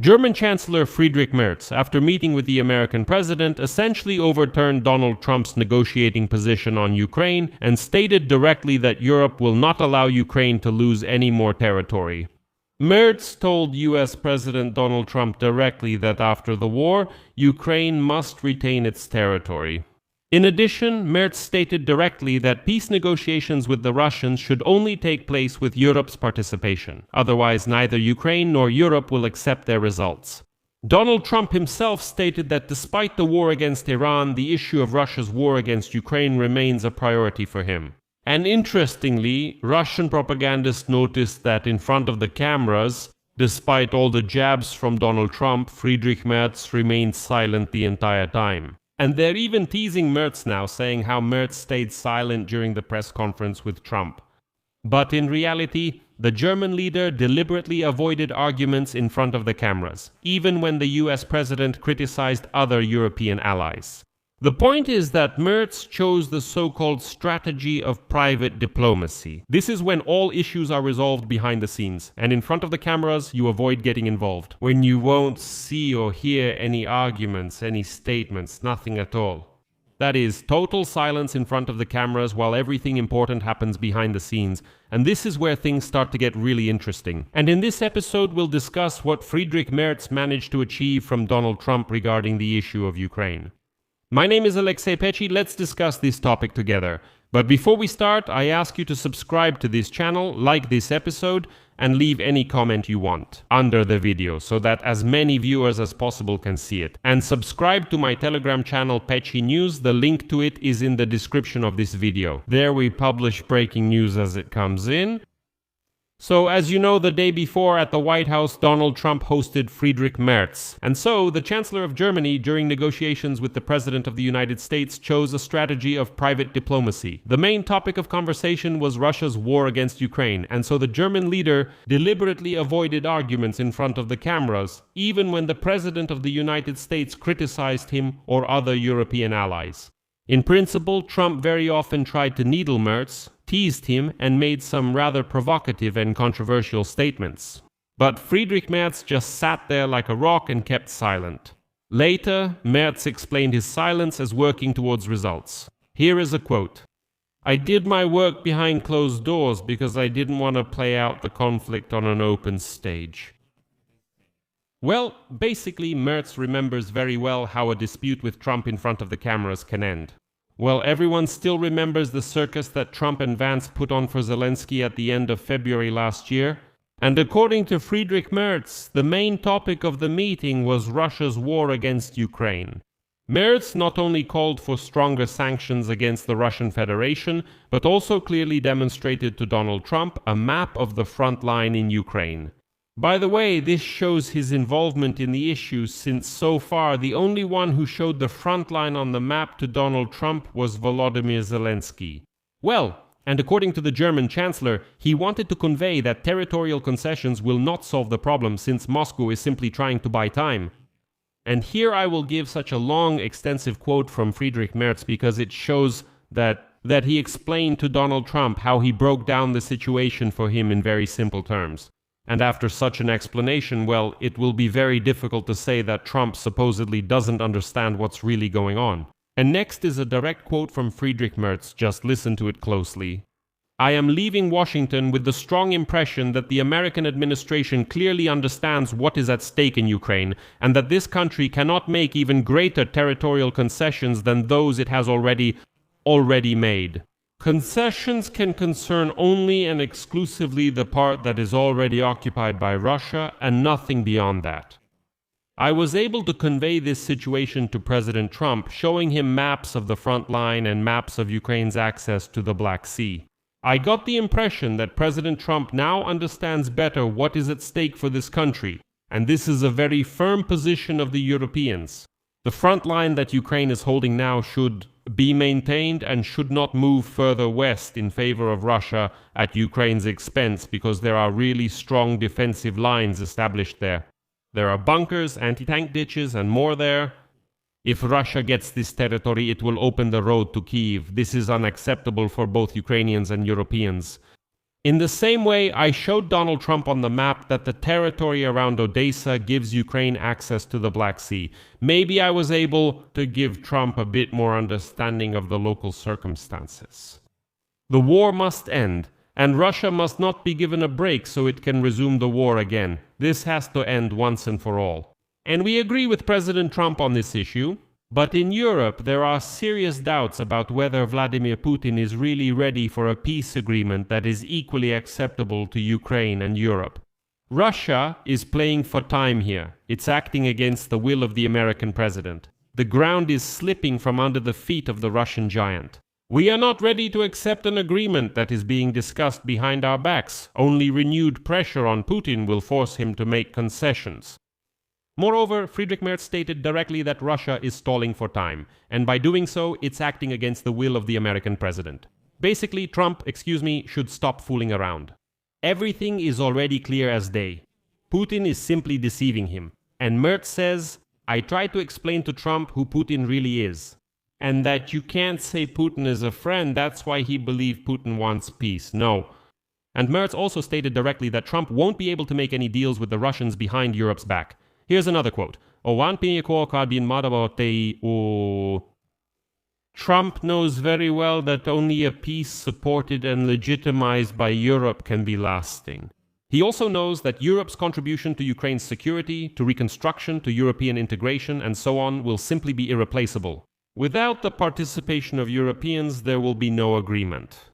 German Chancellor Friedrich Merz, after meeting with the American president, essentially overturned Donald Trump's negotiating position on Ukraine and stated directly that Europe will not allow Ukraine to lose any more territory. Merz told US President Donald Trump directly that after the war, Ukraine must retain its territory. In addition, Mertz stated directly that peace negotiations with the Russians should only take place with Europe's participation. Otherwise, neither Ukraine nor Europe will accept their results. Donald Trump himself stated that despite the war against Iran, the issue of Russia's war against Ukraine remains a priority for him. And interestingly, Russian propagandists noticed that in front of the cameras, despite all the jabs from Donald Trump, Friedrich Merz remained silent the entire time. And they're even teasing Mertz now, saying how Mertz stayed silent during the press conference with Trump. But in reality, the German leader deliberately avoided arguments in front of the cameras, even when the US president criticized other European allies. The point is that Mertz chose the so-called strategy of private diplomacy. This is when all issues are resolved behind the scenes, and in front of the cameras you avoid getting involved. When you won't see or hear any arguments, any statements, nothing at all. That is, total silence in front of the cameras while everything important happens behind the scenes. And this is where things start to get really interesting. And in this episode we'll discuss what Friedrich Merz managed to achieve from Donald Trump regarding the issue of Ukraine. My name is Alexei Pecci, let's discuss this topic together. But before we start, I ask you to subscribe to this channel, like this episode, and leave any comment you want under the video so that as many viewers as possible can see it. And subscribe to my Telegram channel Pecci News, the link to it is in the description of this video. There we publish breaking news as it comes in. So, as you know, the day before at the White House, Donald Trump hosted Friedrich Merz. And so, the Chancellor of Germany, during negotiations with the President of the United States, chose a strategy of private diplomacy. The main topic of conversation was Russia's war against Ukraine, and so the German leader deliberately avoided arguments in front of the cameras, even when the President of the United States criticized him or other European allies. In principle, Trump very often tried to needle Merz, teased him, and made some rather provocative and controversial statements. But Friedrich Merz just sat there like a rock and kept silent. Later, Merz explained his silence as working towards results. Here is a quote. "I did my work behind closed doors because I didn't want to play out the conflict on an open stage." Well, basically, Merz remembers very well how a dispute with Trump in front of the cameras can end. Well, everyone still remembers the circus that Trump and Vance put on for Zelensky at the end of February last year. And according to Friedrich Merz, the main topic of the meeting was Russia's war against Ukraine. Merz not only called for stronger sanctions against the Russian Federation, but also clearly demonstrated to Donald Trump a map of the front line in Ukraine. By the way, this shows his involvement in the issue, since so far the only one who showed the front line on the map to Donald Trump was Volodymyr Zelensky. Well, and according to the German Chancellor, he wanted to convey that territorial concessions will not solve the problem since Moscow is simply trying to buy time. And here I will give such a long, extensive quote from Friedrich Merz because it shows that he explained to Donald Trump how he broke down the situation for him in very simple terms. And after such an explanation, well, it will be very difficult to say that Trump supposedly doesn't understand what's really going on. And next is a direct quote from Friedrich Merz, just listen to it closely. "I am leaving Washington with the strong impression that the American administration clearly understands what is at stake in Ukraine, and that this country cannot make even greater territorial concessions than those it has already made. Concessions can concern only and exclusively the part that is already occupied by Russia and nothing beyond that. I was able to convey this situation to President Trump, showing him maps of the front line and maps of Ukraine's access to the Black Sea. I got the impression that President Trump now understands better what is at stake for this country, and this is a very firm position of the Europeans. The front line that Ukraine is holding now should be maintained and should not move further west in favor of Russia at Ukraine's expense, because there are really strong defensive lines established there. There are bunkers, anti-tank ditches, and more there. If Russia gets this territory, it will open the road to Kyiv. This is unacceptable for both Ukrainians and Europeans. In the same way, I showed Donald Trump on the map that the territory around Odessa gives Ukraine access to the Black Sea. Maybe I was able to give Trump a bit more understanding of the local circumstances. The war must end, and Russia must not be given a break so it can resume the war again. This has to end once and for all. And we agree with President Trump on this issue. But in Europe, there are serious doubts about whether Vladimir Putin is really ready for a peace agreement that is equally acceptable to Ukraine and Europe. Russia is playing for time here. It's acting against the will of the American president. The ground is slipping from under the feet of the Russian giant. We are not ready to accept an agreement that is being discussed behind our backs. Only renewed pressure on Putin will force him to make concessions. Moreover, Friedrich Merz stated directly that Russia is stalling for time, and by doing so, it's acting against the will of the American president. Basically, Trump, should stop fooling around. Everything is already clear as day. Putin is simply deceiving him. And Mertz says, I tried to explain to Trump who Putin really is. And that you can't say Putin is a friend, that's why he believed Putin wants peace. No. And Mertz also stated directly that Trump won't be able to make any deals with the Russians behind Europe's back. Here's another quote. Trump knows very well that only a peace supported and legitimized by Europe can be lasting. He also knows that Europe's contribution to Ukraine's security, to reconstruction, to European integration, and so on will simply be irreplaceable. Without the participation of Europeans, there will be no agreement.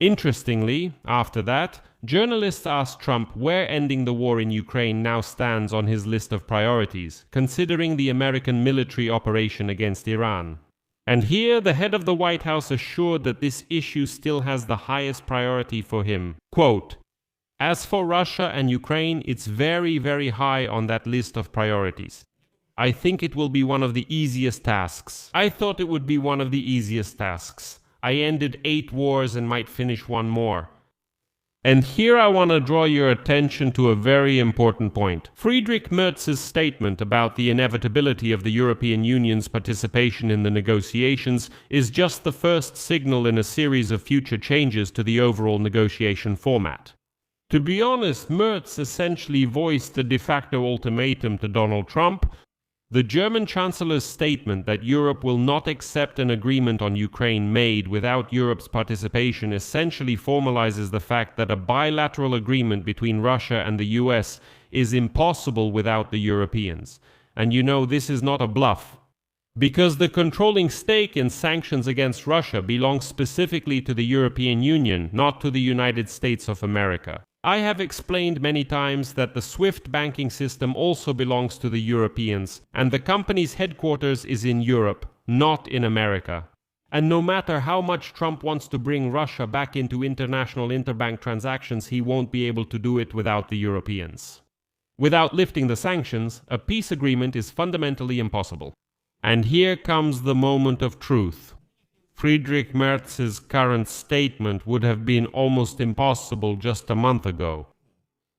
Interestingly, after that, journalists asked Trump where ending the war in Ukraine now stands on his list of priorities, considering the American military operation against Iran. And here, the head of the White House assured that this issue still has the highest priority for him. Quote, as for Russia and Ukraine, it's very, very high on that list of priorities. I think it will be one of the easiest tasks. I thought it would be one of the easiest tasks. I ended 8 wars and might finish one more. And here I want to draw your attention to a very important point. Friedrich Merz's statement about the inevitability of the European Union's participation in the negotiations is just the first signal in a series of future changes to the overall negotiation format. To be honest, Merz essentially voiced a de facto ultimatum to Donald Trump. The German Chancellor's statement that Europe will not accept an agreement on Ukraine made without Europe's participation essentially formalizes the fact that a bilateral agreement between Russia and the US is impossible without the Europeans. And this is not a bluff. Because the controlling stake in sanctions against Russia belongs specifically to the European Union, not to the United States of America. I have explained many times that the SWIFT banking system also belongs to the Europeans, and the company's headquarters is in Europe, not in America. And no matter how much Trump wants to bring Russia back into international interbank transactions, he won't be able to do it without the Europeans. Without lifting the sanctions, a peace agreement is fundamentally impossible. And here comes the moment of truth. Friedrich Merz's current statement would have been almost impossible just a month ago.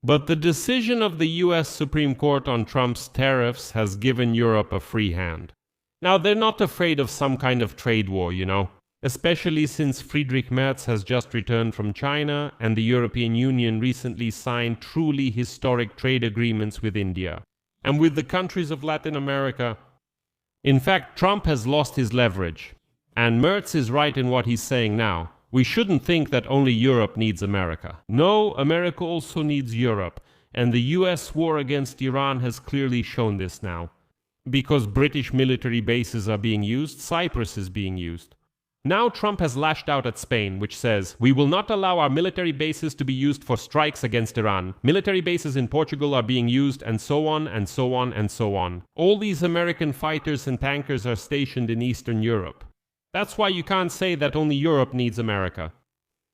But the decision of the US Supreme Court on Trump's tariffs has given Europe a free hand. Now, they're not afraid of some kind of trade war, especially since Friedrich Merz has just returned from China and the European Union recently signed truly historic trade agreements with India and with the countries of Latin America. In fact, Trump has lost his leverage. And Merz is right in what he's saying now. We shouldn't think that only Europe needs America. No, America also needs Europe. And the US war against Iran has clearly shown this now. Because British military bases are being used, Cyprus is being used. Now Trump has lashed out at Spain, which says, we will not allow our military bases to be used for strikes against Iran. Military bases in Portugal are being used, and so on, and so on, and so on. All these American fighters and tankers are stationed in Eastern Europe. That's why you can't say that only Europe needs America.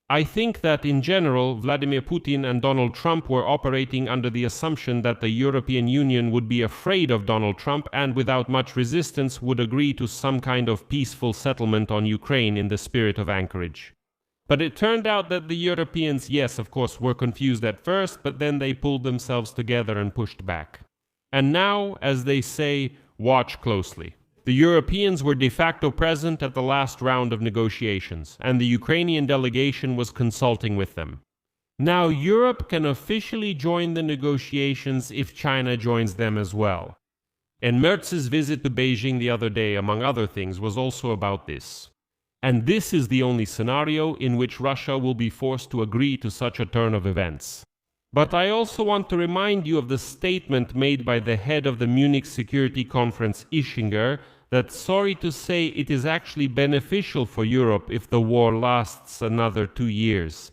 I think that in general, Vladimir Putin and Donald Trump were operating under the assumption that the European Union would be afraid of Donald Trump and without much resistance would agree to some kind of peaceful settlement on Ukraine in the spirit of Anchorage. But it turned out that the Europeans, yes, of course, were confused at first, but then they pulled themselves together and pushed back. And now, as they say, watch closely. The Europeans were de facto present at the last round of negotiations, and the Ukrainian delegation was consulting with them. Now, Europe can officially join the negotiations if China joins them as well. And Merz's visit to Beijing the other day, among other things, was also about this. And this is the only scenario in which Russia will be forced to agree to such a turn of events. But I also want to remind you of the statement made by the head of the Munich Security Conference, Ischinger, that sorry to say it is actually beneficial for Europe if the war lasts another 2 years.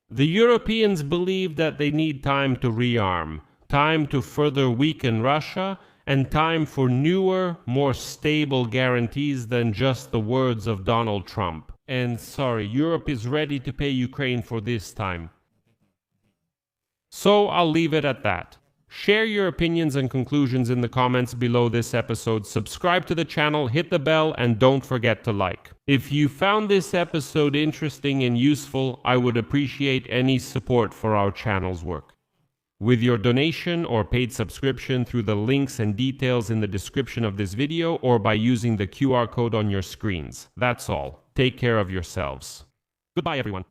The Europeans believe that they need time to rearm, time to further weaken Russia, and time for newer, more stable guarantees than just the words of Donald Trump. And sorry, Europe is ready to pay Ukraine for this time. So I'll leave it at that. Share your opinions and conclusions in the comments below this episode, subscribe to the channel, hit the bell, and don't forget to like. If you found this episode interesting and useful, I would appreciate any support for our channel's work. With your donation or paid subscription through the links and details in the description of this video or by using the QR code on your screens. That's all. Take care of yourselves. Goodbye, everyone.